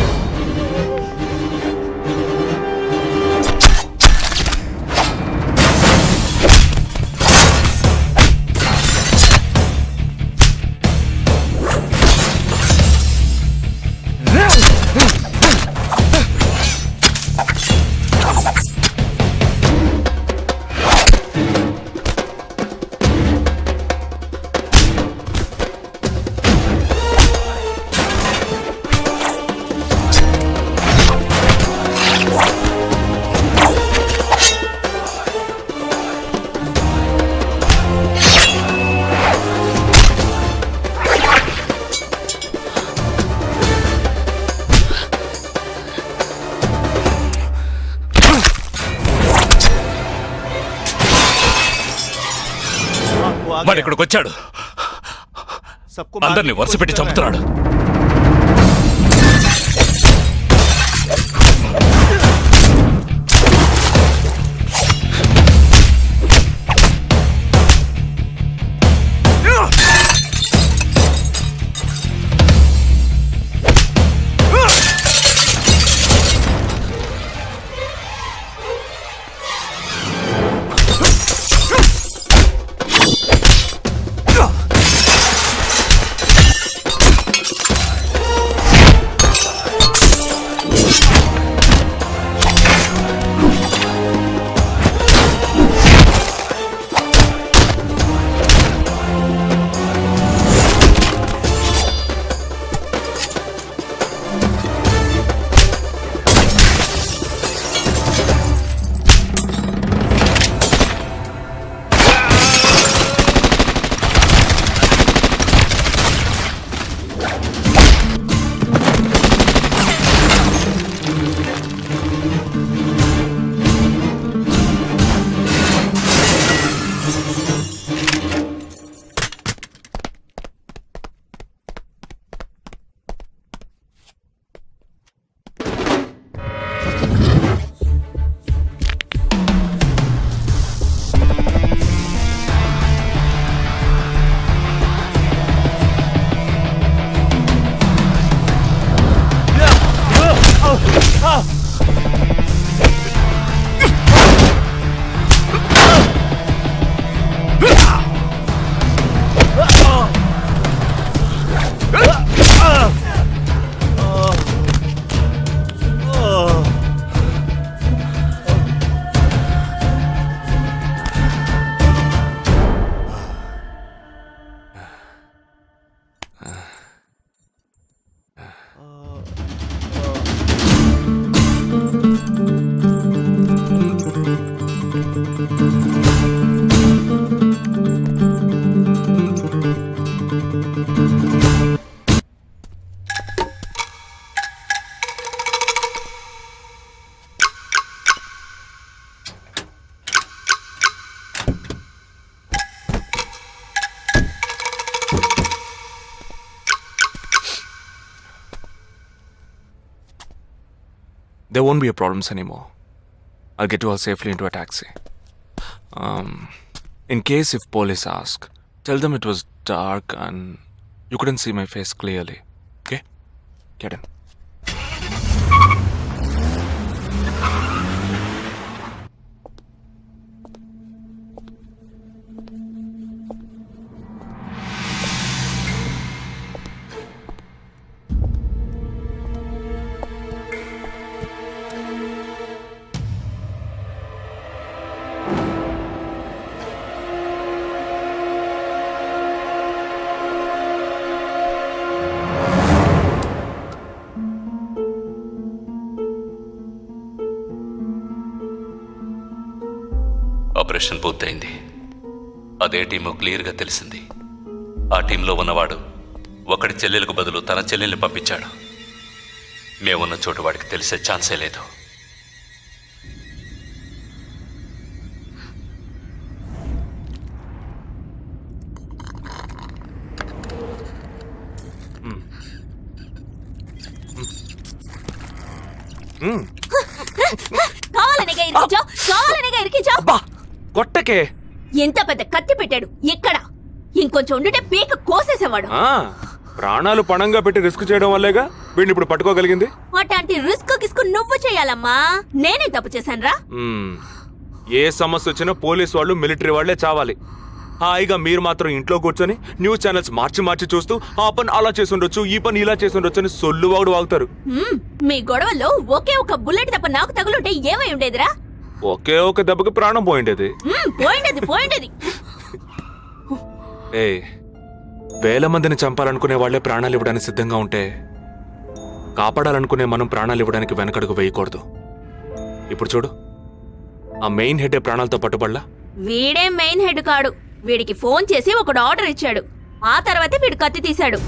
I: వాడు ఇక్కడికి వచ్చాడు, అందరినీ వరుస పెట్టి చంపుతున్నాడు.
C: There won't be a problems anymore. I'll get you all safely into a taxi. In case if police ask, tell them it was dark and you couldn't see my face clearly. Okay? Get in.
G: Operation పూర్తయింది. అదే టీము క్లియర్గా తెలిసింది. ఆ టీంలో ఉన్నవాడు ఒకడి చెల్లెలకు బదులు తన చెల్లెల్ని పంపించాడు. మేమున్న చోటు వాడికి తెలిసే ఛాన్సే లేదు.
A: కావాలనేగా ఇరికించావు.
C: కొట్టకే.
A: ఎంత పెద్ద కత్తి పెట్టాడు. ఎక్కడ ఇంకొంచెం ఉండుంటే పీక కోసేసేవాడు.
C: ప్రాణాలు పణంగా పెట్టి రిస్క్ చేయడం వల్లేగా వీడిని ఇప్పుడు పట్టుకోగలిగింది.
A: అట్లాంటి రిస్క్ కిస్కు నువ్వు చేయాలమ్మా, నేనే తప్పు చేశానురా.
C: ఏ సమస్య వచ్చినా పోలీస్ వాళ్ళు మిలిటరీ వాళ్ళే చావాలి. హాయిగా మీరు మాత్రం ఇంట్లో కూర్చొని న్యూస్ ఛానల్స్ మార్చి మార్చి చూస్తూ ఆ పని అలా చేసి ఉండొచ్చు, ఈ పని ఇలా చేసి ఉండొచ్చు అని సొల్లు వాగుడు వాగుతారు.
A: మీ గొడవల్లో ఒకే ఒక బుల్లెట్ తప్ప నాకు తగులుంటే ఏమై ఉండేదిరా?
C: ఒకే ఒక దెబ్బకి ప్రాణం పోయిండేది.
A: పోయిండేది.
C: ఏ వేల మందిని చంపాలనుకునే వాళ్లే ప్రాణాలు ఇవ్వడానికి సిద్ధంగా ఉంటే కాపాడాలనుకునే మనం ప్రాణాలు ఇవ్వడానికి వెనకడుగు వేయకూడదు. ఇప్పుడు చూడు, ఆ మెయిన్ హెడ్ ప్రాణాలతో పట్టుబడలా.
A: వీడే మెయిన్ హెడ్ కాడు. వీడికి ఫోన్ చేసి ఒకడు ఆర్డర్ ఇచ్చాడు, ఆ తర్వాతే వీడు కత్తి తీశాడు.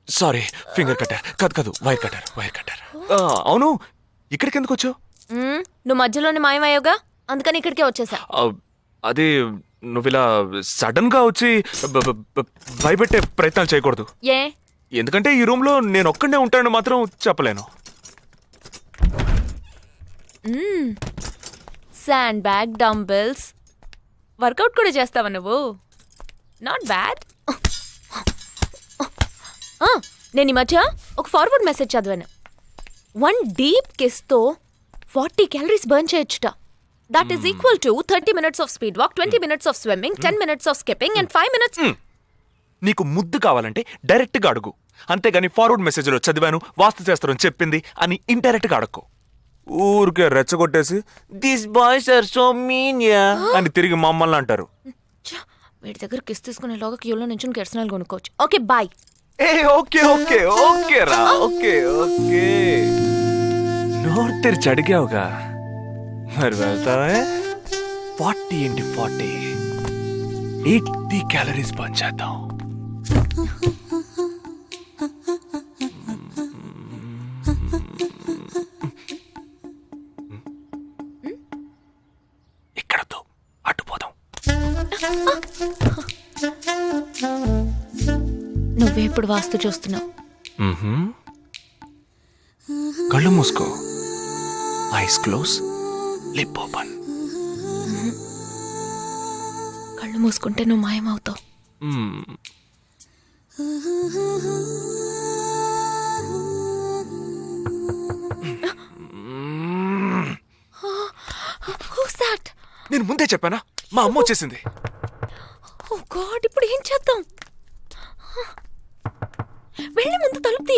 C: సారీ, ఫింగర్ కట్టర్ కాదు, వైర్ కట్టర్. అవును, ఇక్కడికి ఎందుకు వచ్చావు?
B: నువ్వు మధ్యలోనే మాయమయ్యోగా, అందుకని ఇక్కడికే వచ్చేసా.
C: అది నువ్వు ఇలా సడన్ గా వచ్చి భయపెట్టే ప్రయత్నాలు చేయకూడదు.
B: ఏ?
C: ఎందుకంటే ఈ రూమ్ లో నేను ఒక్కడే ఉంటానని మాత్రం చెప్పలేను.
B: శాండ్ బ్యాగ్, డంబెల్స్, వర్కౌట్ కూడా చేస్తావా నువ్వు? Not bad. నేను ఈ మధ్య ఒక ఫార్వర్డ్ మెసేజ్ చదివాను. 1 డీప్ కిస్ తో 40 క్యాలరీస్ బర్న్ చేయొచ్చుట. That is equal to 30 minutes of speed walk, 20 minutes of swimming, 10 minutes of skipping and 5 minutes.
C: నీకు ముద్దు కావాలంటే డైరెక్ట్ గా అడుగు, అంతేగాని ఫార్వర్డ్ మెసేజ్ లో చదివాను, వాస్తు శాస్త్రం చెప్పింది అని ఇండైరెక్ట్ గా అడక్కు. ఊరికే రెచ్చగొట్టేసి this boys are so mean అని తిరిగి మమ్మల్ని అంటారు.
B: వీడి దగ్గర కిస్ తీసుకునేలాగా క్యూలో నుంచి కెర్సనాలు కొనుక్కోవచ్చు. Okay bye.
C: ఓకే రా, ఓకే. నోరు తెరిచి అడిగావుగా, మరి వెళ్తావే. 40 into 40 80 క్యాలరీస్ బర్న్ చేద్దాం. ఇక్కడతో అటుపోదాం.
B: నువ్వే ఇప్పుడు వాస్తు చూస్తున్నావు.
C: కళ్ళు మూసుకో, ఐస్ క్లోజ్, లిప్ ఓపెన్.
B: కళ్ళు మూసుకుంటే నువ్వు మాయమవుతావు.
C: నేను ముందే చెప్పానా, మా అమ్మ వచ్చేసింది.
B: ఓ గాడ్, ఇప్పుడు ఏం చేద్దాం? వెళ్ళి ముందు తలుపుతి.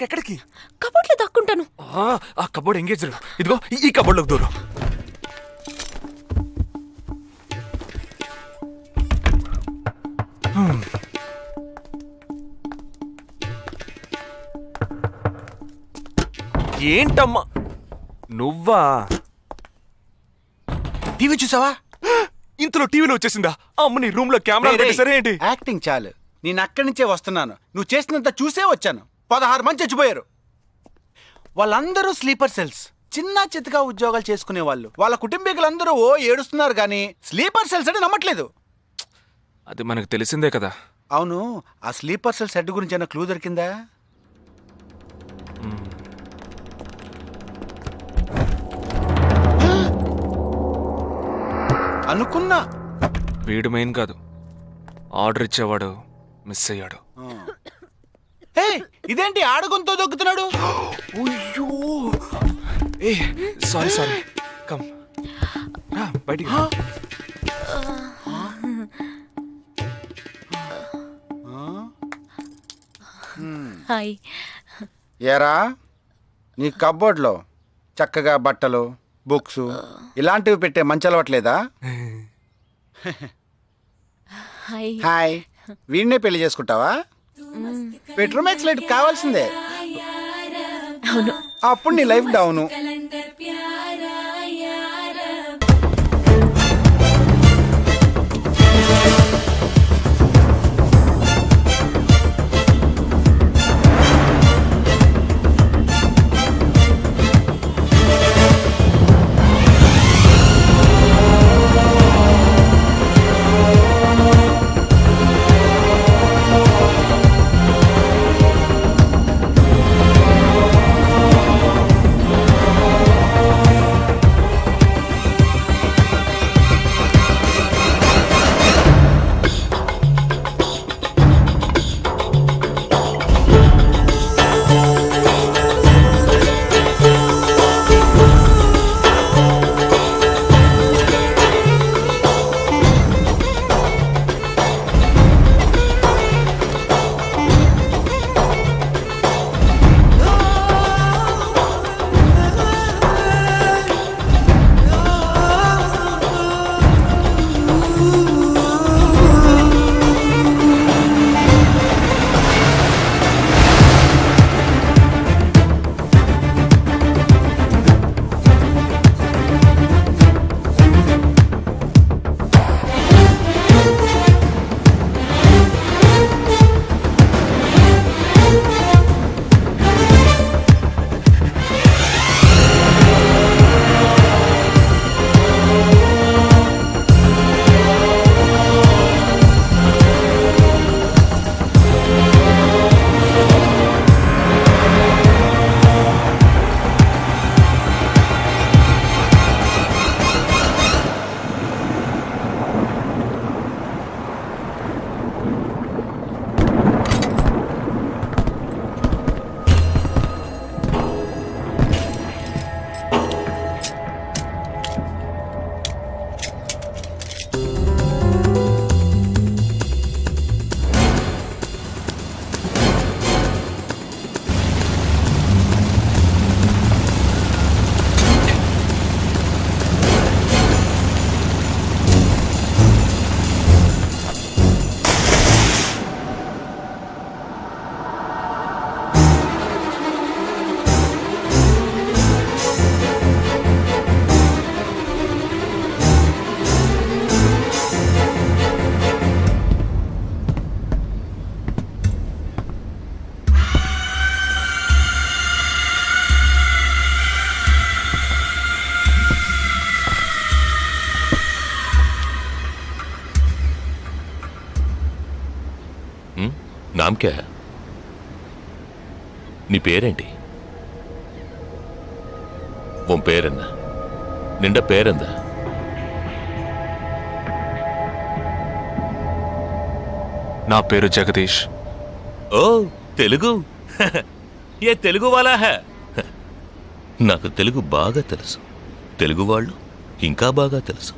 C: ఎక్కడికి?
B: కబోర్డ్లో దాక్కుంటాను.
C: ఆ కబోర్డ్ ఎంగేజ్. ఇదిగో ఈ కబోర్డ్లోకి దూరం. ఏంటమ్మా నువ్వా?
D: టీవీ చూసావా?
C: ఇంతలో టీవీలో వచ్చేసిందా? అమ్మని రూమ్ లో కెమెరా పెట్టేసరే ఏంటి?
D: యాక్టింగ్ చాలు, నేను అక్కడి నుంచే వస్తున్నాను. నువ్వు చేసినంత చూసే వచ్చాను. 16 మంది చచ్చిపోయారు. వాళ్ళందరూ స్లీపర్ సెల్స్, చిన్న చితగా ఉద్యోగాలు చేసుకునే వాళ్ళు. వాళ్ళ కుటుంబీకులందరూ ఏడుస్తున్నారు కానీ స్లీపర్ సెల్స్ అని నమ్మట్లేదు.
C: అది మనకు తెలిసిందే కదా.
D: అవును, ఆ స్లీపర్ సెల్స్ హెడ్ గురించి ఏమైనా క్లూ దొరికిందా? అనుకున్నా.
C: వీడు మెయిన్ కాదు, ఆర్డర్ ఇచ్చేవాడు మిస్ అయ్యాడు.
D: హే, ఇదేంటి ఆడగొంతో దొక్కుతున్నాడు?
C: ఏ సారీ సారీ కమ్ బయటికి రా.
B: హాయ్.
D: ఏరా నీ కబ్బోర్డ్లో చక్కగా బట్టలు బుక్స్ ఇలాంటివి పెట్టే మంచి అలవాట్లేదా?
B: హాయ్.
D: హాయ్, వీడినే పెళ్లి చేసుకుంటావా? బెడ్రూమ్ ఎక్స్లైట్ కావాల్సిందే.
B: అవును.
D: అప్పుడు నీ లైఫ్ డౌను.
I: నామ్ క్యా హై? నీ పేరేంటి? ఉన్ పేరెన్న? నిండా పేరెందా?
C: నా పేరు జగదీష్.
I: ఓ తెలుగు. ఏ తెలుగు వాలా హై? నాకు తెలుగు బాగా తెలుసు. తెలుగు వాళ్ళు ఇంకా బాగా తెలుసు.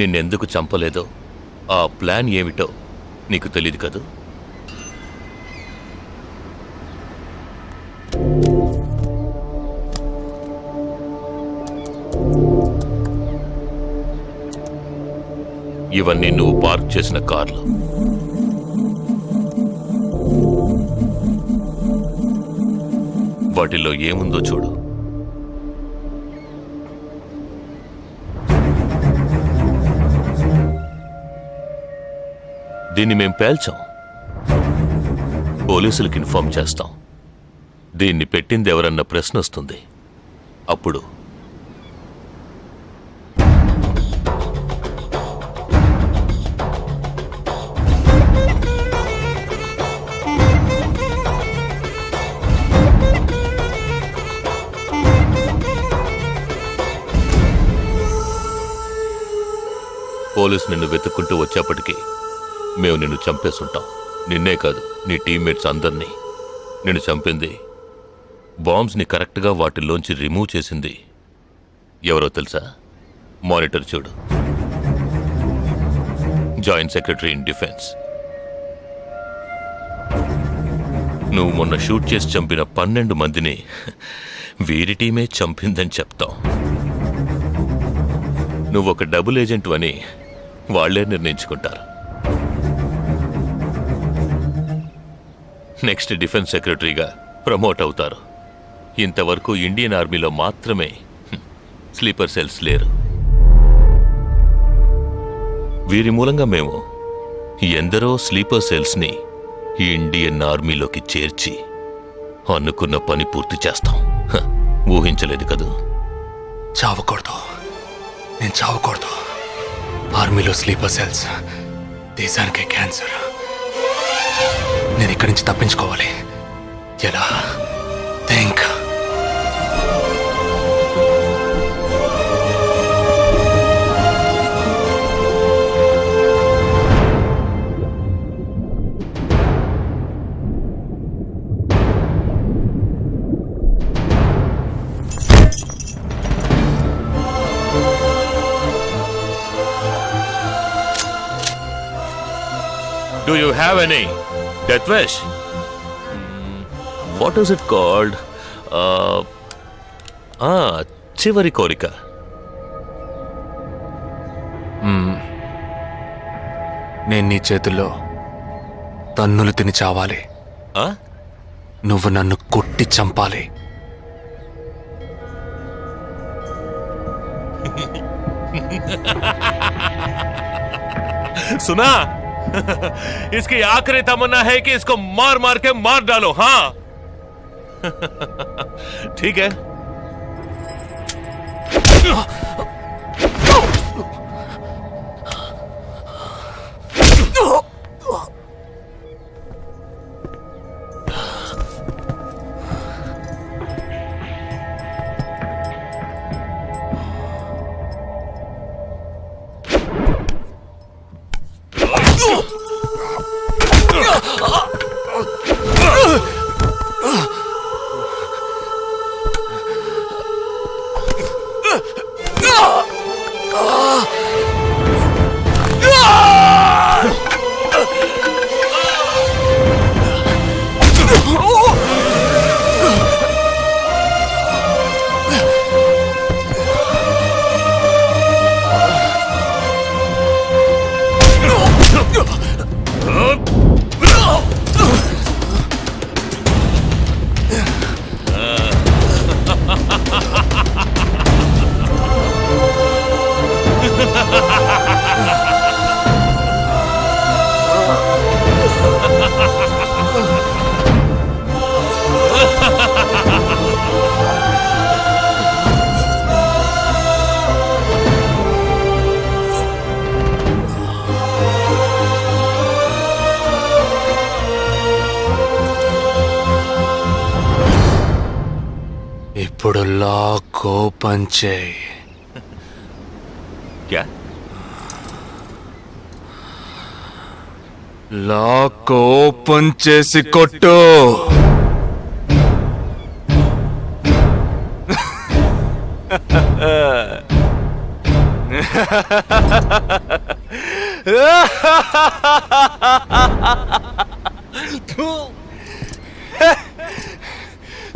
I: నిన్నెందుకు చంపలేదో ఆ ప్లాన్ ఏమిటో నీకు తెలియదు కదూ. ఇవన్నీ నువ్వు పార్క్ చేసిన కార్లు. వాటిల్లో ఏముందో చూడు. దీన్ని మేం పేల్చాం. పోలీసులకు ఇన్ఫార్మ్ చేస్తాం. దీన్ని పెట్టింది ఎవరన్న ప్రశ్న వస్తుంది. అప్పుడు పోలీసు నిన్ను వెతుక్కుంటూ వచ్చేప్పటికీ మేము నిన్ను చంపేసుంటాం. నిన్నే కాదు, నీ టీమ్మేట్స్ అందరినీ. నిన్ను చంపింది, బాంబ్స్ని కరెక్ట్గా వాటిల్లోంచి రిమూవ్ చేసింది ఎవరో తెలుసా? మానిటర్ చూడు. Joint secretary in defence. నువ్వు మొన్న షూట్ చేసి చంపిన 12 మందిని వీరి టీమే చంపిందని చెప్తాం. నువ్వు ఒక డబుల్ ఏజెంట్ అని వాళ్లే నిర్ణయించుకుంటారు. నెక్స్ట్ డిఫెన్స్ సెక్రటరీగా ప్రమోట్ అవుతారు. ఇంతవరకు ఇండియన్ ఆర్మీలో మాత్రమే స్లీపర్ సెల్స్ లేరు. వీరి మూలంగా మేము ఎందరో స్లీపర్ సెల్స్ని ఇండియన్ ఆర్మీలోకి చేర్చి అనుకున్న పని పూర్తి చేస్తాం. ఊహించలేదు కదూ?
C: చావకూడదు, నేను చావకూడదు. ఆర్మీలో స్లీపర్ సెల్స్ దేశానికే క్యాన్సర్. నేను ఇక్కడి నుంచి తప్పించుకోవాలి. ఎలా? Think.
I: Do you have any death wish? What is it called? చివరి కోరిక.
C: నేను నీ చేతుల్లో తన్నులు తిని చావాలి. నువ్వు నన్ను కొట్టి చంపాలి.
I: सुना? इसकी आखिरी तमन्ना है कि इसको मार मार के मार डालो. हाँ ठीक है.
C: ఇప్పుడు లాక్ ఓపెన్ చేయి.
I: क्या?
C: లాక్ ఓపెన్ చేసి కొట్టు.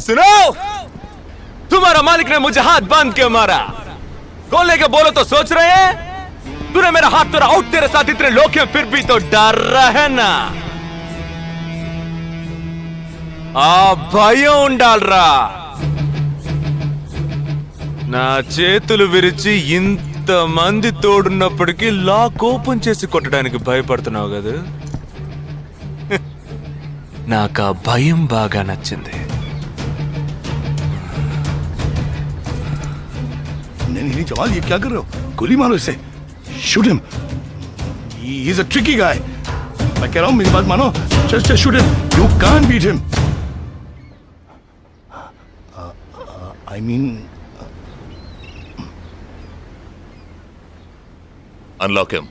M: सुनो, तुम्हारा मालिक ने मुझे हाथ बांध के मारा. कौन लेके बोलो तो सोच रहे हैं? तूने मेरा हाथ तोड़ा आउट, तेरे साथ इतने लोग हैं फिर भी तो डर रहा है ना. आ భయం ఉండాలరా. నా చేతులు విరిచి ఇంతమంది తోడున్నప్పటికీ లాక్ ఓపెన్ చేసి కొట్టడానికి భయపడుతున్నావు కదా. నాకు ఆ భయం బాగా నచ్చింది.
L: नहीं जवान, ये क्या कर रहे हो? गोली मारो इसे. Shoot him. He is a tricky guy. मैं कह रहा हूं मेरी बात मानो. Just shoot him. You can't beat him. I mean
I: Unlock him.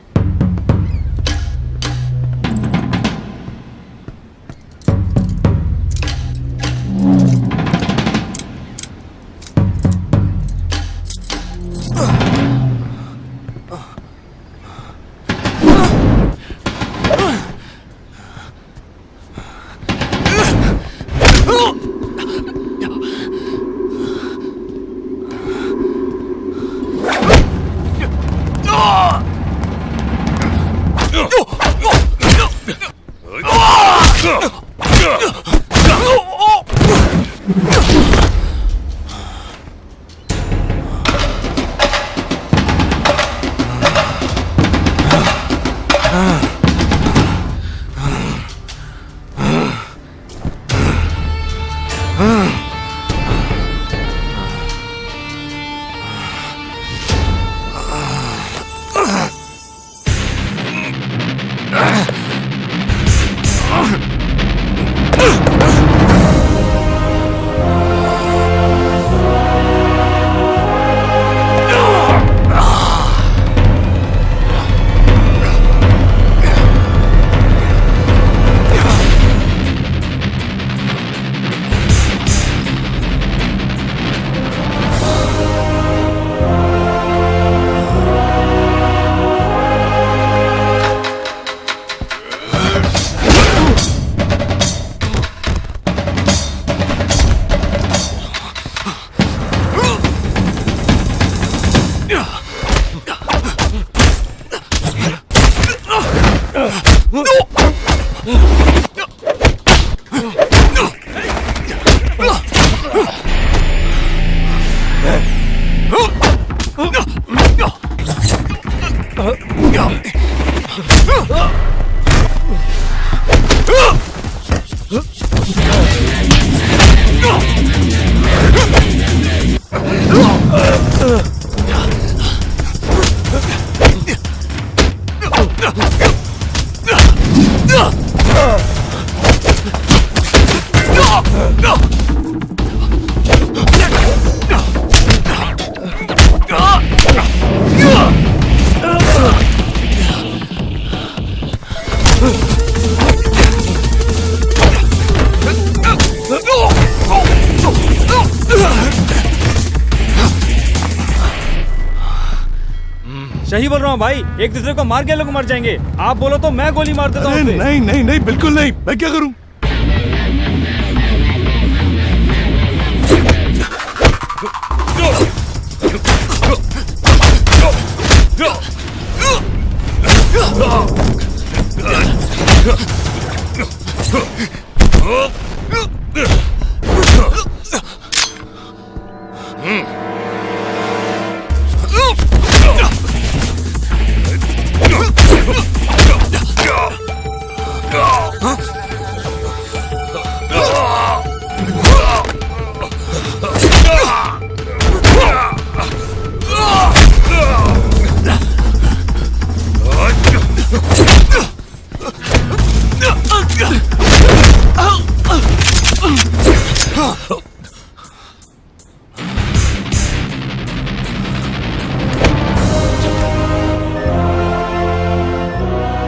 K: सही बोल रहा हूँ भाई, एक दूसरे को मार के लोग मर जाएंगे। आप बोलो तो मैं गोली मार देता हूँ।
L: नहीं नहीं नहीं, बिल्कुल नहीं। मैं क्या करूं?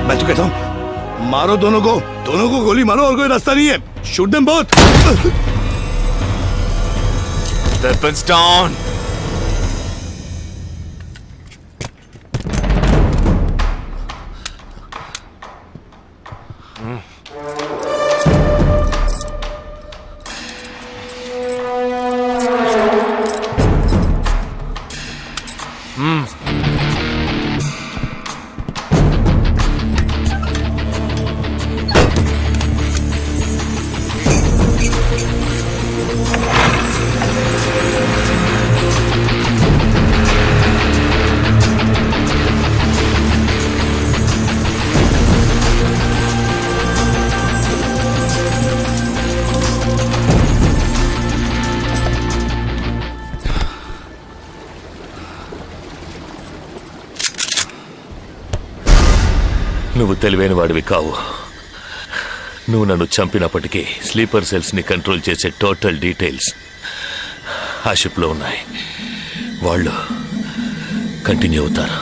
L: मैं तो कहता हूं मारो दोनों को गोली मारो और कोई रास्ता नहीं है। Shoot them both.
M: Weapons down.
I: నువ్వు తెలివైన వాడివి కావు. నువ్వు నన్ను చంపినప్పటికీ స్లీపర్ సెల్స్ ని కంట్రోల్ చేసే టోటల్ డీటెయిల్స్ ఆ షిప్లో ఉన్నాయి. వాళ్ళు కంటిన్యూ అవుతారు.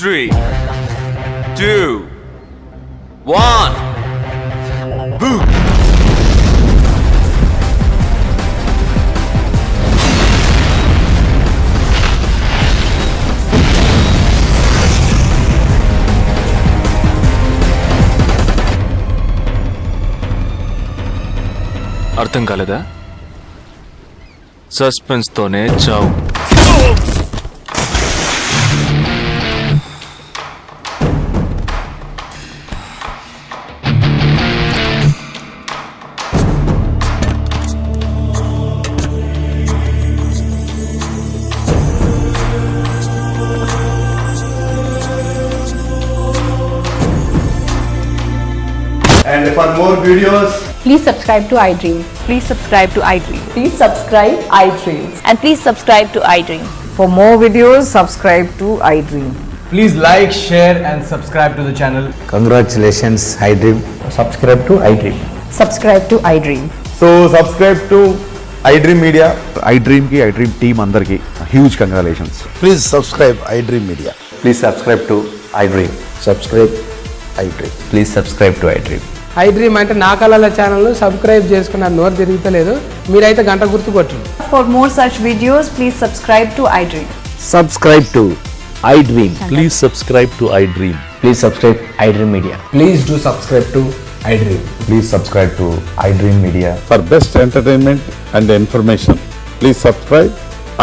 M: Three, two, one. Boom. అర్థం కాలేదా? సస్పెన్స్ తోనే చావు.
L: And for more videos,
B: Please subscribe to iDream. Please subscribe to iDream.
H: Please subscribe iDream.
B: And please subscribe to iDream.
H: For more videos, subscribe to iDream.
K: Please like, share and subscribe to the channel.
D: Congratulations, iDream. Subscribe to iDream.
H: Subscribe to iDream.
K: So subscribe to iDream Media.
E: iDream team అందరికి huge congratulations.
L: please subscribe iDream Media.
E: Please subscribe to iDream.
L: Subscribe iDream.
E: Please subscribe to iDream.
H: iDream అంటే నా కళల ఛానల్ సబ్స్క్రైబ్ చేసుకున్న నోరు తిరుగుతలేదు. మీరైతే గంట గుర్తు కొట్టండి.
B: For more such videos, please subscribe to iDream.
K: Subscribe to iDream.
G: Please subscribe to iDream.
K: Please subscribe iDream Media. Please do subscribe to iDream.
E: Please subscribe to iDream Media.
L: For best entertainment and information, please subscribe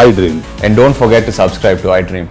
L: iDream.
E: And don't forget to subscribe to iDream.